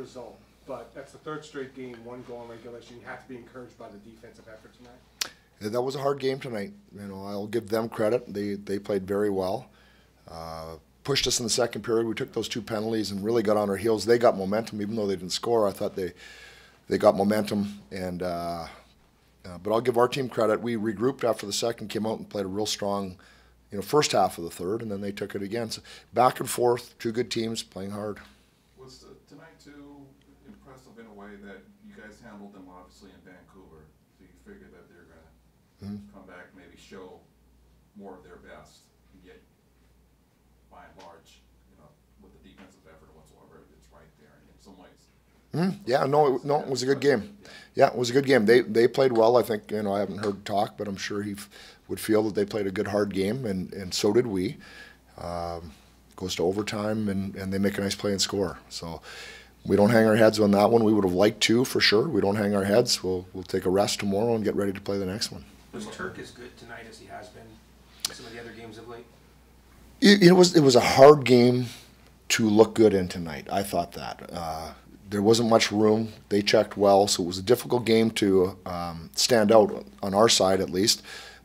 result, but that's the third straight game, one goal in regulation. You have to be encouraged by the defensive effort tonight. Yeah, that was a hard game tonight. I'll give them credit. They played very well. Pushed us in the second period. We took those 2 penalties and really got on our heels. They got momentum, even though they didn't score. I thought they got momentum, and but I'll give our team credit. We regrouped after the second, came out and played a real strong, first half of the third, and then they took it again. So back and forth, 2 good teams playing hard. Was tonight too impressive in a way that you guys handled them obviously in Vancouver, so you figured that they're going to come back, maybe show more of their best, and yet by and large, with the defensive effort whatsoever, it's right there in some ways. Yeah, no, it was a good game. Yeah, it was a good game. They played well. I think, I haven't heard talk, but I'm sure he would feel that they played a good, hard game, and so did we. Goes to overtime, and they make a nice play and score. So we don't hang our heads on that one. We would have liked to, for sure. We don't hang our heads. We'll take a rest tomorrow and get ready to play the next one. Was Turk as good tonight as he has been in some of the other games of late? It was a hard game to look good in tonight. I thought that. There wasn't much room. They checked well, so it was a difficult game to stand out on our side at least.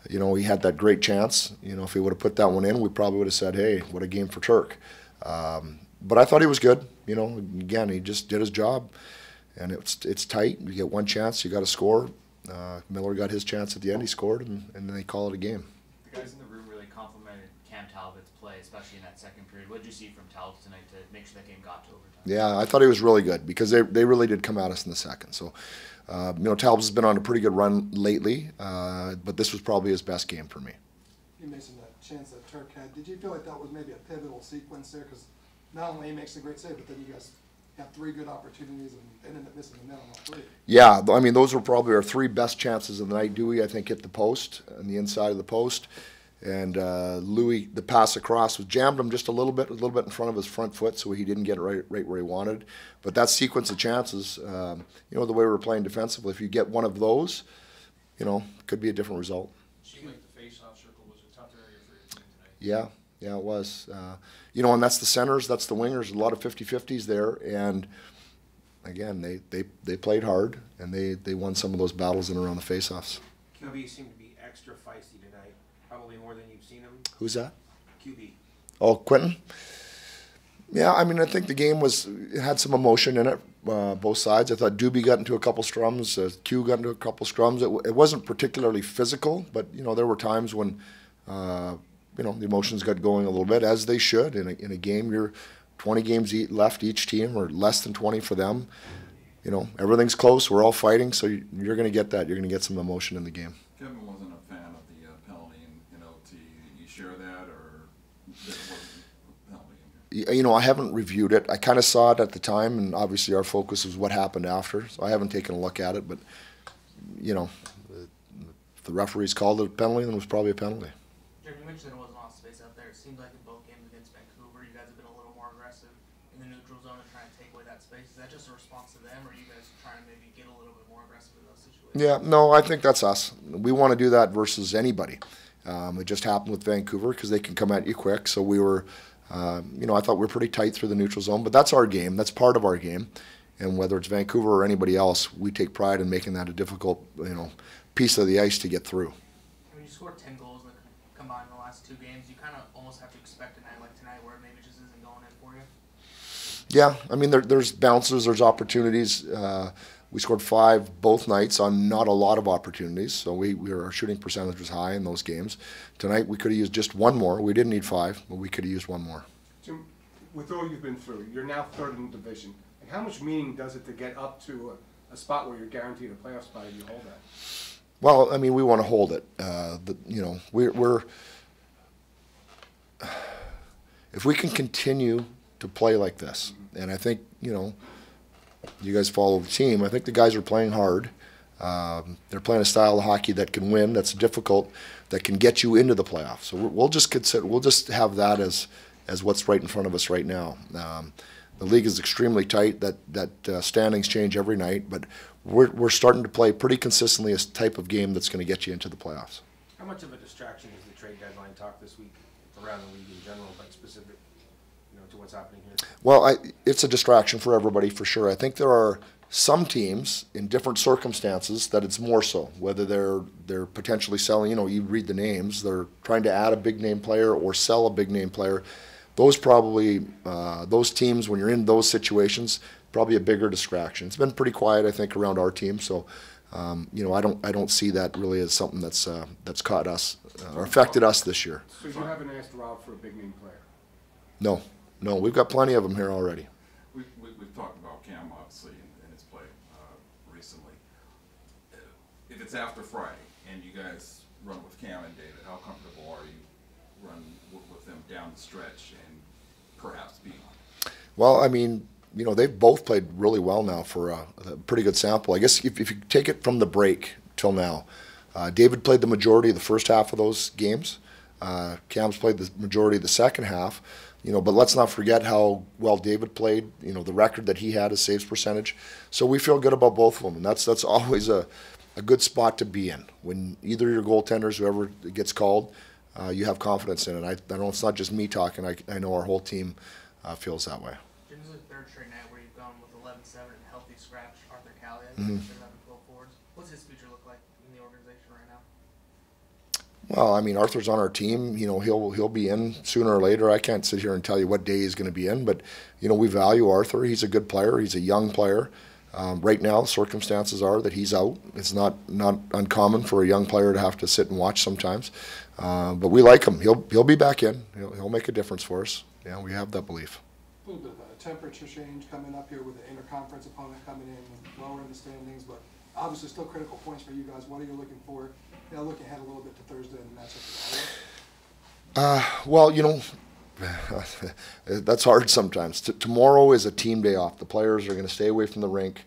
He had that great chance. If he would have put that one in, we probably would have said, hey, what a game for Turk. But I thought he was good. Again, he just did his job, and it's tight. You get one chance, you got to score. Miller got his chance at the end. He scored, and then they call it a game. The guys in the room really complimented Cam Talbot's play, especially in that second period. What did you see from Talbot tonight to make sure that game got to overtime? Yeah, I thought he was really good because they really did come at us in the second. So, Talbot's been on a pretty good run lately, but this was probably his best game for me. You mentioned that chance that Turk had. Did you feel like that was maybe a pivotal sequence there? Because not only he makes a great save, but then you guys have 3 good opportunities and end up missing the net on all 3. Yeah, I mean, those were probably our 3 best chances of the night. Dewey, I think, hit the post, on the inside of the post. And Louis, the pass across, was jammed him just a little bit in front of his front foot, so he didn't get it right where he wanted. But that sequence of chances, the way we were playing defensively, if you get one of those, could be a different result. Seemed like the face-off circle was a tough area for your team tonight. Yeah, it was. And that's the centers, that's the wingers, a lot of 50-50s there. And again, they played hard, and they won some of those battles in and around the face-offs. QB seemed to be extra feisty tonight, probably more than you've seen him. Who's that? QB. Oh, Quentin? Yeah, I mean, I think the game had some emotion in it, both sides. I thought Doobie got into a couple scrums, Q got into a couple scrums. It wasn't particularly physical, but, there were times when, the emotions got going a little bit, as they should. In a game, you're 20 games left each team, or less than 20 for them. Everything's close. We're all fighting, so you're going to get that. You're going to get some emotion in the game. Kevin wasn't a fan of the penalty in OT. You share that, or there wasn't a penalty in here? I haven't reviewed it. I kind of saw it at the time, and obviously our focus was what happened after. So I haven't taken a look at it, but if the referees called it a penalty, then it was probably a penalty. Jeremy, you mentioned there wasn't a lot of space out there. It seemed like in both games against Vancouver, you guys have been a little more aggressive in the neutral zone and trying to take away that space. Is that just a response to them, or are you guys trying to maybe get a little bit more aggressive in those situations? Yeah, no, I think that's us. We want to do that versus anybody. It just happened with Vancouver because they can come at you quick. So we were, I thought we were pretty tight through the neutral zone, but that's our game. That's part of our game. And whether it's Vancouver or anybody else, we take pride in making that a difficult, piece of the ice to get through. When you scored 10 goals combined in the last 2 games, you kind of almost have to expect a night like tonight where it maybe just isn't going in for you. Yeah, I mean, there's bounces, there's opportunities. We scored 5 both nights on not a lot of opportunities, so our shooting percentage was high in those games. Tonight we could have used just 1 more. We didn't need 5, but we could have used 1 more. Jim, with all you've been through, you're now 3rd in the division. And how much meaning does it to get up to a spot where you're guaranteed a playoff spot if you hold that? Well, I mean, we want to hold it. We're if we can continue to play like this, and I think, you guys follow the team. I think the guys are playing hard. They're playing a style of hockey that can win, that's difficult, that can get you into the playoffs. So we'll just have that as what's right in front of us right now. The league is extremely tight. That standings change every night, but we're starting to play pretty consistently a type of game that's going to get you into the playoffs. How much of a distraction is the trade deadline talk this week around the league in general, but specific, to what's happening here? Well, it's a distraction for everybody for sure. I think there are some teams in different circumstances that it's more so. Whether they're potentially selling, you read the names, they're trying to add a big name player or sell a big name player. Those probably those teams, when you're in those situations, probably a bigger distraction. It's been pretty quiet, I think, around our team. So, I don't see that really as something that's caught us or affected us this year. So you haven't asked Rob for a big name player? No, we've got plenty of them here already. We've talked about Cam, obviously, and his play recently. If it's after Friday and you guys run with Cam and David, how comfortable are you running with them down the stretch and perhaps beyond? Well, I mean, they've both played really well now for a pretty good sample. I guess if you take it from the break till now, David played the majority of the first half of those games. Cam's played the majority of the second half. But let's not forget how well David played, the record that he had, his saves percentage. So we feel good about both of them, and that's always a good spot to be in. When either your goaltenders, whoever gets called, you have confidence in it. I know it's not just me talking. I know our whole team feels that way. This is the third straight night where you've gone with 11-7 and healthy scratch Arthur Calia. Mm-hmm. 12 forwards. What's his future look like in the organization right now? Well, I mean, Arthur's on our team. He'll be in sooner or later. I can't sit here and tell you what day he's going to be in, but we value Arthur. He's a good player. He's a young player. Right now, circumstances are that he's out. It's not uncommon for a young player to have to sit and watch sometimes, but we like him. He'll be back in. He'll make a difference for us. Yeah, we have that belief. A little bit of a temperature change coming up here with the interconference opponent coming in lower in the standings, but obviously still critical points for you guys. What are you looking for? Looking ahead a little bit to Thursday and the matchup with Ottawa. That's hard sometimes. Tomorrow is a team day off. The players are going to stay away from the rink.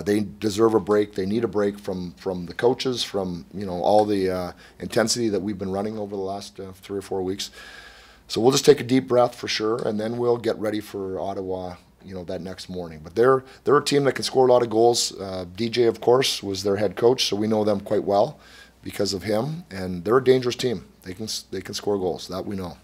They deserve a break. They need a break from the coaches, from all the intensity that we've been running over the last 3 or 4 weeks. So we'll just take a deep breath for sure, and then we'll get ready for Ottawa, that next morning. But they're a team that can score a lot of goals. DJ, of course, was their head coach, so we know them quite well because of him, and they're a dangerous team. They can score goals. That we know.